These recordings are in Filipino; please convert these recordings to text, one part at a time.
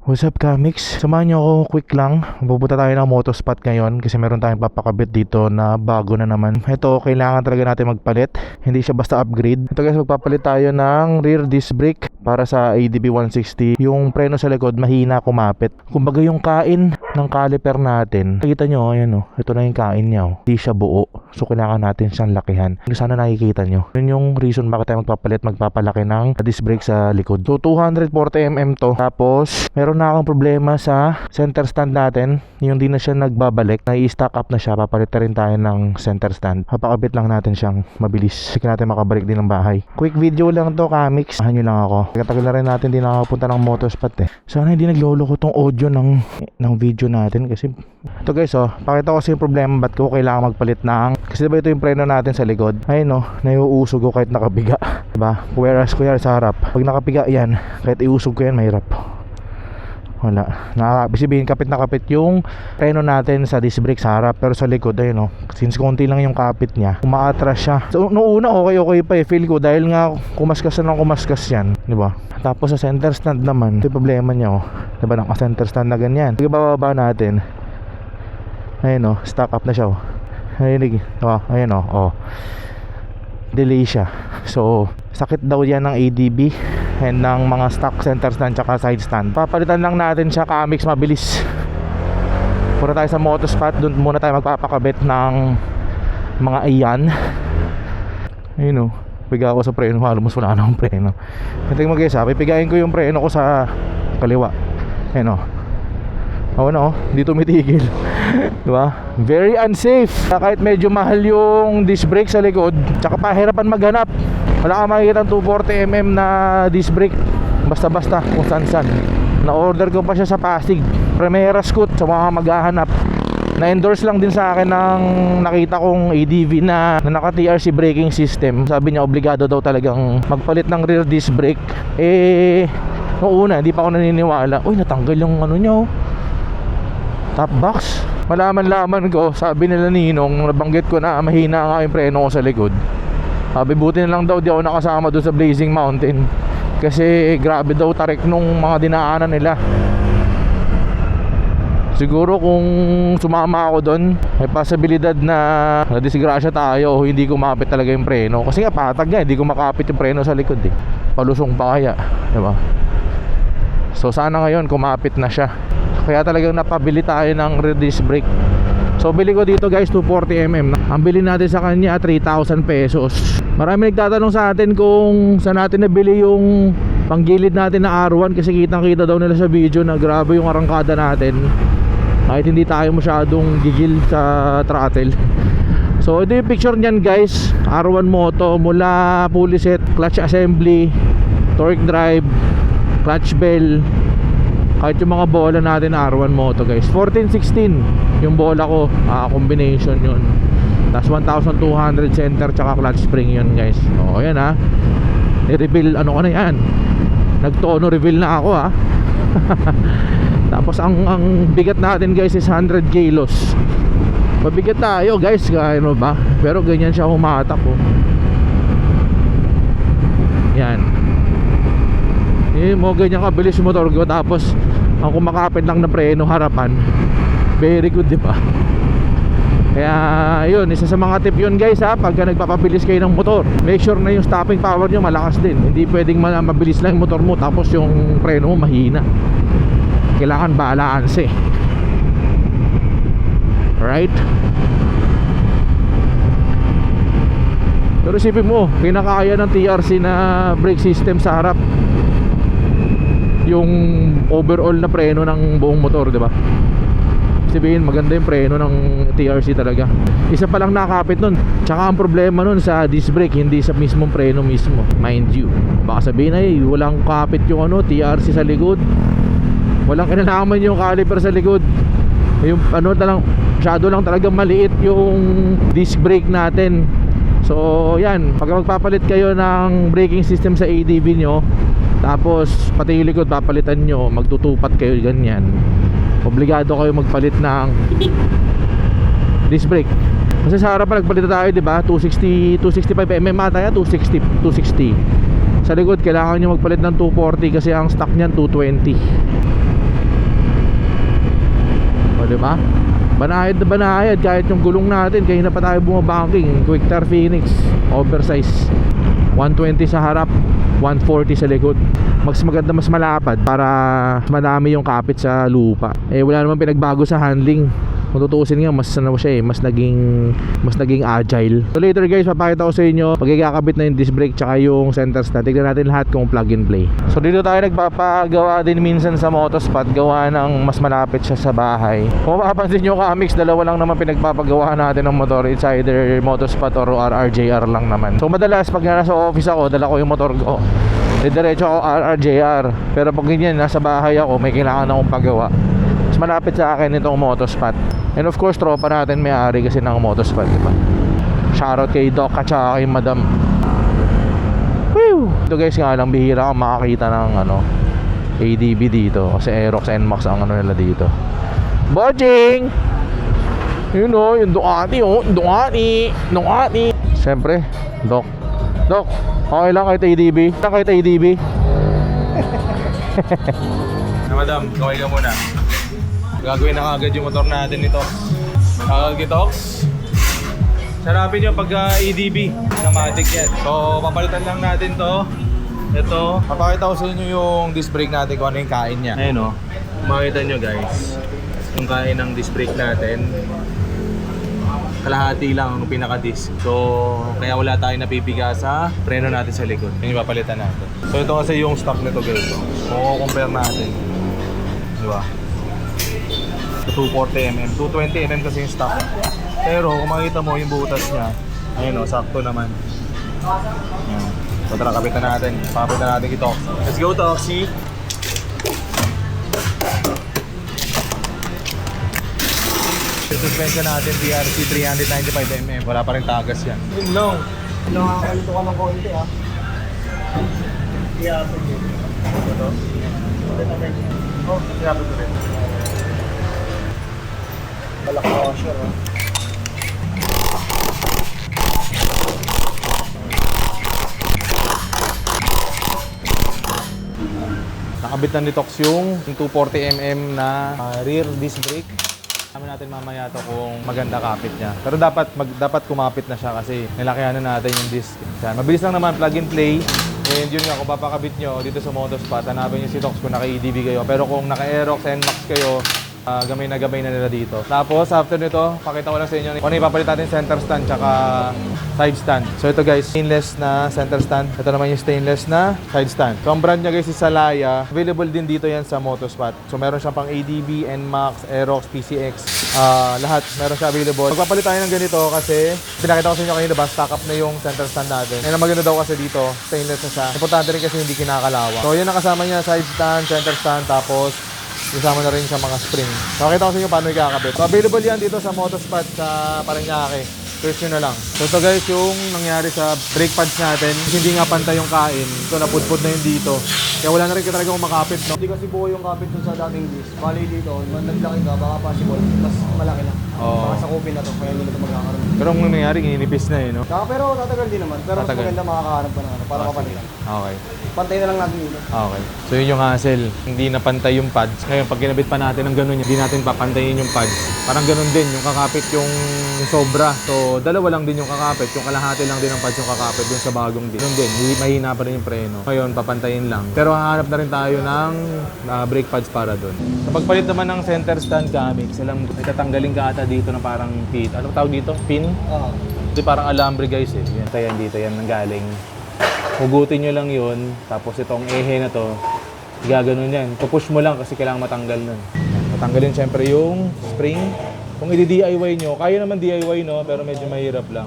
What's up, Kamix? Samahan niyo ako quick lang. Pupunta tayo ng motospot ngayon kasi meron tayong papakabit dito na bago na naman. Ito, kailangan talaga natin magpalit. Hindi siya basta upgrade. Ito guys, magpapalit tayo ng rear disc brake para sa ADB 160. Yung preno sa likod, mahina kumapit. Kumbaga yung kain ng caliper natin. Nakita nyo, ayan o. Ito na yung kain niya o. Hindi siya buo. So, kailangan natin siyang lakihan. Sana nakikita nyo. Yun yung reason bakit tayo magpapalaki ng disc brake sa likod. So, 240mm to. Tapos, meron na akong problema sa center stand natin. Yung di na siya nagbabalik, nai-stack up na siya. Papalit na rin tayo ng center stand. Papakabit lang natin siyang mabilis. Sige natin makabalik din ng bahay. Quick video lang to, Kamix. Ahan nyo lang ako. Tagal na rin natin di nakapunta ng motospot eh. Sana hindi naglolo ko tong audio ng video natin kasi ito guys pakita ko kasi yung problema ba't ko kailangan magpalit ng kasi diba ito yung preno natin sa likod. Ayun naiuusog ko kahit nakabiga. Diba? Whereas kuya sa harap, pag nakapiga yan, kahit iusog ko yan mahirap. Wala. Sabihin kapit na kapit yung preno natin sa disc brake sa harap. Pero sa likod ayun since konti lang yung kapit niya, umaatras siya. So noong una okay pa feel ko dahil nga kumaskas na ng kumaskas yan, di ba? Tapos sa center stand naman, ito yung problema niya di ba? Naka-center stand na ganyan. Pag bababa natin, ayun stack up na siya ayun delay siya. So sakit daw yan ng ADB and ng mga stock center stand tsaka side stand. Papalitan lang natin siya, Kamix, mabilis. Pura tayo sa motospot, doon muna tayo magpapakabit ng mga iyan. Ayun piga ako sa preno, halos wala na akong preno. Hintayin mo guys pipigain ko yung preno ko sa kaliwa. Ayun hindi tumitigil. Diba? Very unsafe. Kahit medyo mahal yung disc brake sa likod, tsaka pahirapan maghanap. Wala ka makikita ng 240mm na disc brake basta-basta kung saan-saan. Na-order ko pa siya sa Pasig, Primera Scoot, sa mga maghahanap. Na-endorse lang din sa akin ng nakita kong ADV na naka-TRC braking system. Sabi niya obligado daw talagang magpalit ng rear disc brake. Noong una hindi pa ako naniniwala. Uy, natanggal yung niya top box. Malaman ko, sabi nila Ninong, nabanggit ko na mahina nga yung preno ko sa likod. Sabi buti na lang daw di ako nakasama doon sa Blazing Mountain kasi grabe daw tarik nung mga dinaanan nila. Siguro kung sumama ako doon, may posibilidad na nadisgrasya tayo o hindi kumapit talaga yung preno. Kasi nga patag nga, hindi ko makapit yung preno sa likod palusong pa kaya, diba? So sana ngayon kumapit na siya. Kaya talagang napabili tayo ng rear disc brake. So bili ko dito guys 240mm. Ang bili natin sa kanya 3,000 pesos. Marami nagtatanong sa atin kung saan natin nabili yung panggilid natin na R1 kasi kitang kita daw nila sa video na grabe yung arangkada natin kahit hindi tayo masyadong gigil sa throttle. So ito yung picture nyan guys. R1 moto mula pulley set, clutch assembly, torque drive, clutch bell, kahit yung mga bola natin R1 moto guys. 14-16 yung bola ko, combination yun. Tapos 1,200 center tsaka clutch spring yun guys. O yan ni-reveal ko na yan. Nag-tono reveal na ako Tapos ang bigat natin guys is 100 kilos. Mabigat tayo guys, ano ba? Pero ganyan siya humatak yan. Mo ganyan kabilis yung motor ko. Tapos ang kumakapit lang na preno harapan. Very good, di ba? Kaya yun, isa sa mga tip yun guys pagka nagpapabilis kayo ng motor, make sure na yung stopping power nyo malakas din. Hindi pwedeng mabilis lang yung motor mo tapos yung preno mo mahina. Kailangan balance right? Pero isipin mo, kinakaya ng TRC na brake system sa harap yung overall na preno ng buong motor, di ba? Sabihin maganda yung preno ng TRC talaga. Isa pa lang nakakapit nun. Tsaka ang problema nun sa disc brake, hindi sa mismong preno mismo, mind you. Baka sabihin walang kapit yung TRC sa likod, walang kinalaman yung caliper sa likod, yung masyado lang talaga maliit yung disc brake natin. So yan, pag magpapalit kayo ng braking system sa ADV nyo, tapos pati yung likod papalitan nyo, magtutupat kayo ganyan, obligado kayo magpalit ng disc brake. Kasi sa harapan nagpalit tayo, diba? 265mm ata yan, 260. Sa likod kailangan nyo magpalit ng 240 kasi ang stock nyan 220. Diba? Banayad na banayad kahit yung gulong natin. Kaya na pa tayo bumabanking. Quick-Tar Phoenix oversize, 120 sa harap, 140 sa likod. Mas maganda, mas malapad para madami yung kapit sa lupa. Wala naman pinagbago sa handling. Kung tutuusin nga, mas ano siya mas naging agile. So later guys, papakita ko sa inyo pag ikakabit na yung disc brake tsaka yung center stand. Tignan natin lahat kung plug and play. So dito tayo nagpapagawa din minsan sa Motospot, gawa ng mas malapit siya sa bahay. Kung mapapansin nyo Kamix, dalawa lang naman pinagpapagawa natin ng motor. It's either Motospot or RRJR lang naman. So madalas pag nasa office ako, dala ko yung motor ko, diretso ako RRJR. Pero pag ganyan, nasa bahay ako, may kailangan akong pagawa, mas malapit sa akin itong Motospot. And of course, tropa natin may-ari kasi ng Motospot, diba? Shoutout kay Doc at saka kay Madam. Woo! Ito guys, nga lang bihira kang makakita ng ADB dito. Kasi Aerox NMAX ang nila dito. Bodging! Yun yung Ducati Ducati. Siyempre, Doc, okay lang kahit ADB? Kahit ADB? Madam, kaway ka muna. Gagawin na agad yung motor natin nito. Kagitox. Sarapin nyo pagka EDB na Matic yan. So papalitan lang natin to. Ito, papakita ko sa inyo yung disc brake natin kung ano yung kain niya. Ayun o, makikita nyo guys, yung kain ng disc brake natin, kalahati lang ang pinaka-disc. So kaya wala tayong napipiga sa preno natin sa likod. Yun yung papalitan natin. So ito kasi yung stock nito guys. Kung compare natin, diba? 240mm, 220mm kasi yung stock. Pero kung makikita mo yung butas niya, ayun sakto naman. Ayan. So tara, kapitan natin. Papapitan natin ito. Let's go Toxie! Suspension natin BRC 395mm. Wala pa rin tagas yan. Yun lang. Nakakalito ka ng konti Iyapin yun. Ito? Oh, iyapin ko rin. Balak washer Nakabit na ni Tox yung 240mm na rear disc brake. Alam natin mamaya to kung maganda kapit niya. Pero dapat kumapit na siya kasi nilakihan na natin yung disc. Yan. Mabilis lang naman, plug and play. And yun nga, kung papakabit nyo dito sa Motospot, hanapin nyo si Tox kung naka-EDB kayo. Pero kung naka-Aerox NMAX kayo, gamay na nila dito. Tapos after nito, pakita ko lang sa inyo kung ano ipapalit natin center stand tsaka side stand. So ito guys, stainless na center stand. Ito naman yung stainless na side stand. So ang brand niya guys is Salaya. Available din dito yan sa Motospot. So meron siyang pang ADB, NMAX, Aerox, PCX. Lahat meron siya available. Magpapalit tayo ng ganito kasi pinakita ko sa inyo kanina ba, stock up na yung center stand natin. And ang maganda daw kasi dito, stainless na siya. Importante rin kasi hindi kinakalawa. So yun ang kasama niya, side stand, center stand, tapos isama na rin sa mga spring. So, nakita ko sa inyo paano ikakabit. So, available yan dito sa Motospot sa Parañaque. Search nyo na lang. So, ito guys, yung nangyari sa brake pads natin, hindi nga pantay yung kain. So, napudpud na yun dito. Kaya wala na rin talagang makapit, no? Hindi kasi buo yung kapit dun sa dating disc. Bali dito, naglaki ka, baka possible, mas malaki na. Baka sa kupin na to, kaya hindi na ito magkakaroon. Pero ang nangyari, ininipis na no? Pero tatagal din naman. Pero mas Tatagal. maganda makakahanap pa ng para kapalitan. Okay. Pantay na lang natin dito. Okay. So, yun yung hassle. Hindi napantay yung pads. Ngayon, pag kinabit pa natin ng ganun, hindi natin papantayin yung pads. Parang ganun din, yung kakapit yung sobra. So, dalawa lang din yung kakapit. Yung kalahati lang din ng pads yung kakapit dun sa bagong din. Ganun din, mahina pa rin yung preno. Ngayon, papantayin lang. Pero hahanap na rin tayo ng brake pads para dun. Sa pagpalit naman ng center stand Kamix, alam mo, may tatanggalin ka ata dito na parang pit. Ano tawag dito? Pin? Hindi, parang alambre guys eh. Yan, tayan dito, yan nanggaling. Hugutin nyo lang yun, tapos itong ehe na to, gaganon yan. Pupush mo lang kasi kailangan matanggal nun. Matanggalin syempre yung spring. Kung i-DIY nyo, kaya naman DIY no, pero medyo mahirap lang.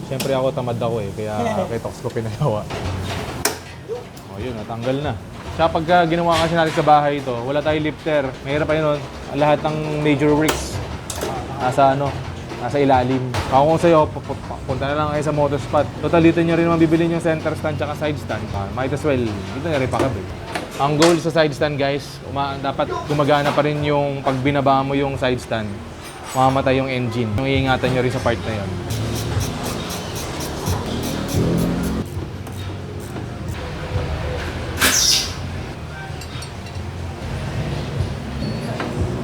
Syempre ako tamad ako kaya kay Tox ko pinagawa. O yun, natanggal na. Siya pagka ginawa kasi natin sa bahay ito, wala tayong lifter. Mahirap pa yun, lahat ng major works nasa ilalim. Kung sa'yo, punta na lang kayo sa Motospot. Total, dito nyo rin mabibili yung center stand tsaka side stand. Might as well, dito nyo rin pakabit. Ang goal sa side stand guys, dapat gumagana pa rin yung pag binaba mo yung side stand. Mamamatay yung engine. Yung iingatan nyo rin sa part na yun.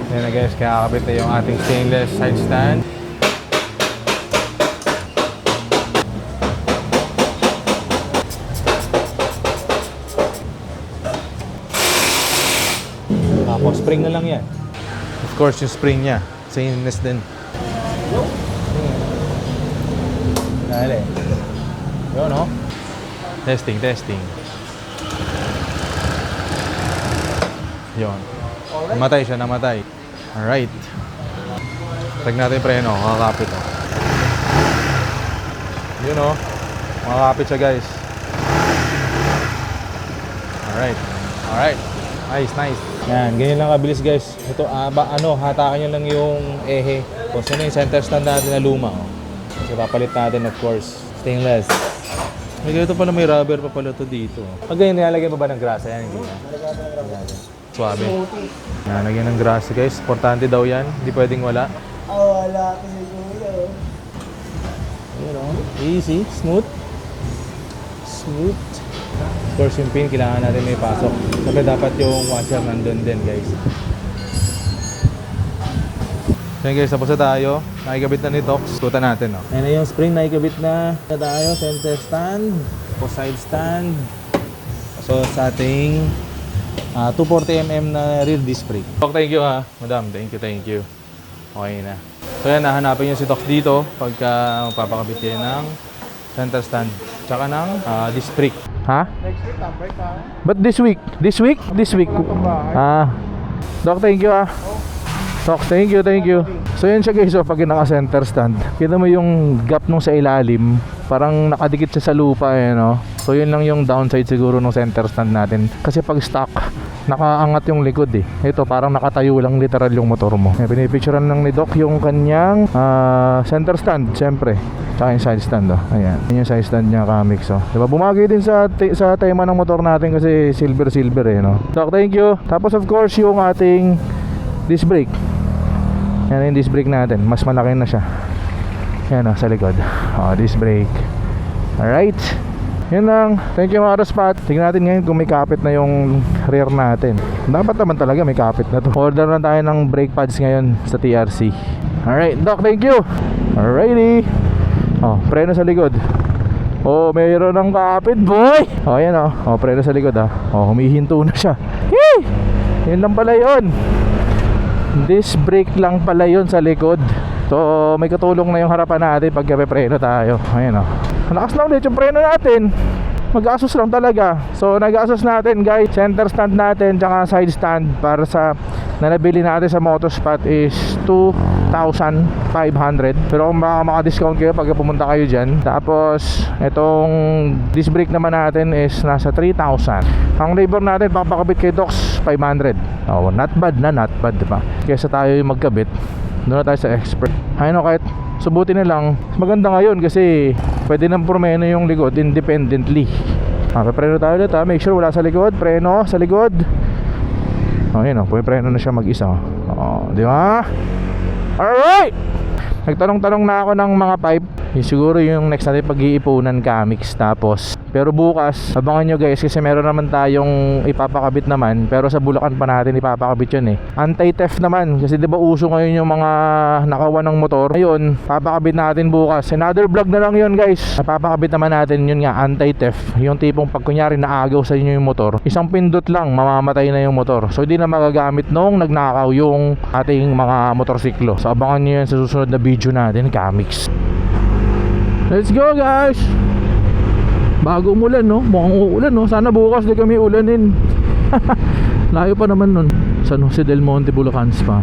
Yan na guys, kakabit na yung ating stainless side stand. Tapos spring na lang yan. Of course, yung spring niya, stainless din. Dale. Yun, no? Testing. Yun. Namatay siya, namatay. Alright. Tag natin yung preno, kakapit oh. Yun oh. Makakapit siya guys. Alright. Nice. Yan, ganyan lang kabilis guys. Ito, hatakan nyo lang yung ehe. Kung sino yung center stand natin na luma oh. So papalit natin of course. Stainless. May ganito pala, may rubber pa pala to dito. Pag ganyan, nilalagyan pa ba ng grasa yan? Hindi na. Suwabe. Yan, lagyan ng grasa guys. Importante daw yan. Hindi pwedeng wala. Wala kasi kuya. Ayan o. Easy. Smooth. Of course, yung pin, kailangan natin may pasok. Saka dapat yung washer nandun din guys. Ayan guys, tapos na tayo. Nakikabit na ni Tox. Sutan natin o. Ayan na yung spring, nakikabit na tayo. Center stand. O side stand. So sa ating 240mm na rear disc brake. Tox, thank you ha. Madam, thank you. Okay na. So yan, nahanapin nyo si Tox dito pagka magpapakabit kayo ng center stand. Tsaka ng disc brake. Ha? Next week, break pa. But this week? Doc, thank you ah. Doc, thank you. So yan siya guys, so pag naka-center stand, kita mo yung gap nung sa ilalim, parang nakadikit siya sa lupa eh, no? So yun lang yung downside siguro ng center stand natin. Kasi pag stock, nakaangat yung likod eh. Ito parang nakatayo lang literal yung motor mo. Pinipicturean lang ni Doc yung kanyang center stand, syempre. Tsaka yung side stand oh. Ayan. Yun yung side stand niya, Kamix oh. Diba bumagay din sa tema ng motor natin kasi silver eh, no? Doc, thank you. Tapos of course yung ating disc brake. Yan yung disc brake natin. Mas malaki na siya. Yan o, sa likod. Disc brake. Alright. Yun lang. Thank you mga Spot. Tingnan natin ngayon kung may kapit na yung rear natin. Dapat naman talaga may kapit na to. Order na tayo ng brake pads ngayon sa TRC. Alright, Doc, thank you. Alrighty. Preno sa likod. Mayroon ng kapit, boy. Yan o. Preno sa likod humihinto na siya. Yee! Yun lang pala yun. Disc brake lang pala yun sa likod. So may katulong na yung harapan natin pag preno tayo. Ayan o. Malakas na ulit yung preno natin. Mag-asos lang talaga. So nag-asos natin guys, center stand natin tsaka side stand para sa na nabili natin sa Motospot is 2,500. Pero kung maka-discount kayo pag pumunta kayo dyan. Tapos itong disc brake naman natin is nasa 3,000. Ang labor natin papakabit kay Docs 500. Not bad diba? Kesa tayo yung magkabit, doon na tayo sa expert. Ayun kahit subutin na lang. Maganda ngayon kasi pwede nang promeno yung likod independently. Preno tayo ulit make sure wala sa likod. Preno sa likod. Ayun preno na siya mag-isa. Di ba? Alright! Nagtanong-tanong na ako ng mga pipe. Siguro yung next natin pag-iipunan, Kamix. Tapos pero bukas abangan nyo guys kasi meron naman tayong ipapakabit naman. Pero sa Bulacan pa natin ipapakabit yun Anti-theft naman kasi diba uso ngayon yung mga nakawan ng motor. Ayun, papakabit natin bukas. Another vlog na lang yun guys. Papakabit naman natin yun nga, anti-theft. Yung tipong pag kunyari naagaw sa inyo yung motor, isang pindot lang mamamatay na yung motor. So hindi na magagamit nung nagnakaw yung ating mga motorsiklo. So abangan nyo yan sa susunod na video natin, Kamix. Let's go guys. Bago umulan mukhang uulan Sana bukas di kami ulanin. Layo pa naman nun. San Jose del Monte, Bulacan pa.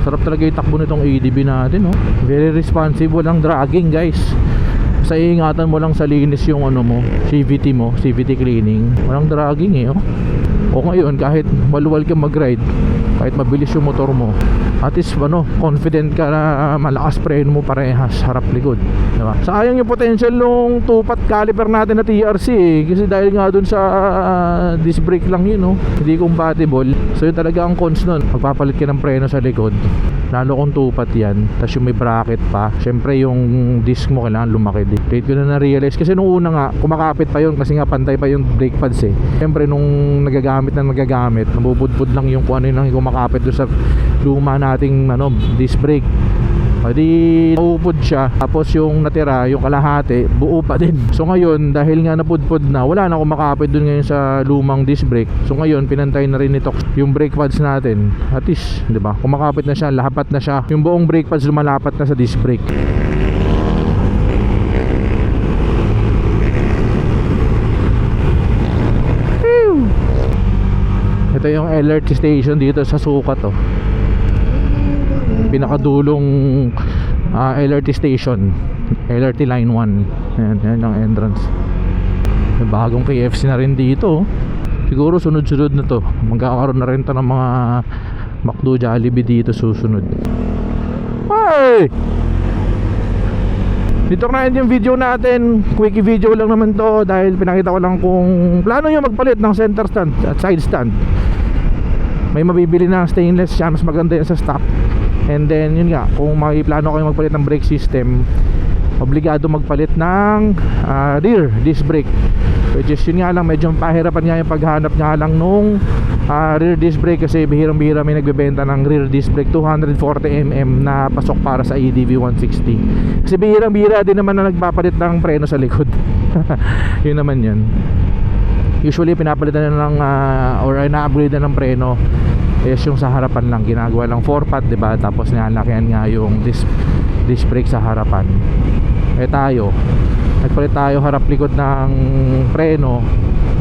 Sarap talaga yung takbo nitong ADB natin Very responsive, walang dragging guys. Sa iingatan mo lang sa linis yung CVT mo, CVT cleaning. Walang dragging O ngayon kahit maluwal ka mag-ride, kahit mabilis yung motor mo, at least confident ka na malakas preno mo parehas harap likod, diba? Sayang yung potential nung tupat caliper natin na TRC kasi dahil nga dun sa disc brake lang yun hindi compatible. So yun talaga ang cons nun. Magpapalit ka ng preno sa likod, lalo kung tupat yan, tapos yung may bracket pa, syempre yung disc mo kailangan lumaki din. Late ko na na-realize kasi nung una nga kumakapit pa yun kasi nga pantay pa yung brake pads syempre nung nagagamit magagamit na magagamit. Nabubudbud lang yung kung ano yung kumakapit doon sa luma nating disc brake. Pwede naupod siya, tapos yung natira, yung kalahati, buo pa din. So ngayon, dahil nga napudpod na, wala na kumakapit dun ngayon sa lumang disc brake. So ngayon, pinantay na rin ito yung brake pads natin. At least, di ba? Kumakapit na siya, lahapat na siya. Yung buong brake pads lumalapat na sa disc brake. Ito yung LRT station dito sa Sukat, oh. Pinakadulong LRT station, LRT line 1. Yan ang entrance. May bagong KFC na rin dito, oh. Siguro sunod-sunod na to. Magkakaroon na rin to ng mga McDo, Jollibee dito susunod. Hey! Dito na yung video natin. Quickie video lang naman to dahil pinakita ko lang kung plano nyo magpalit ng center stand at side stand. May mabibili na stainless siya, mas maganda yan sa stock. And then yun nga, kung may plano kayo magpalit ng brake system, obligado magpalit ng rear disc brake. Which is yun nga lang, medyo pahirapan nga yung paghanap nga lang nung rear disc brake kasi bihirang-bihira may nagbebenta ng rear disc brake 240mm na pasok para sa EDV 160. Kasi bihirang-bihira din naman na nagpapalit ng preno sa likod. Yun naman yun. Usually pinapalitan na ng or na-upgrade na ng preno is yung sa harapan lang, ginagawa lang 4-pot, diba? Tapos nilalakihan nga yung disc brake sa harapan. Tayo nagpalit tayo harap likod ng preno,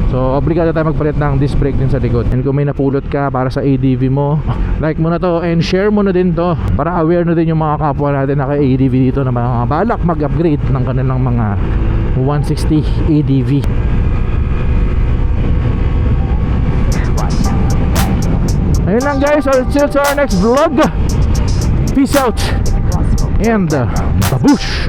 so obligado tayo magpalit ng disc brake din sa likod. And kung may napulot ka para sa ADV mo, like mo na to and share mo na din to para aware na din yung mga kapwa natin na kay ADV dito na mga balak mag-upgrade ng kanilang mga 160 ADV. Ayun lang guys, I'll see you to our next vlog. Peace out and babush.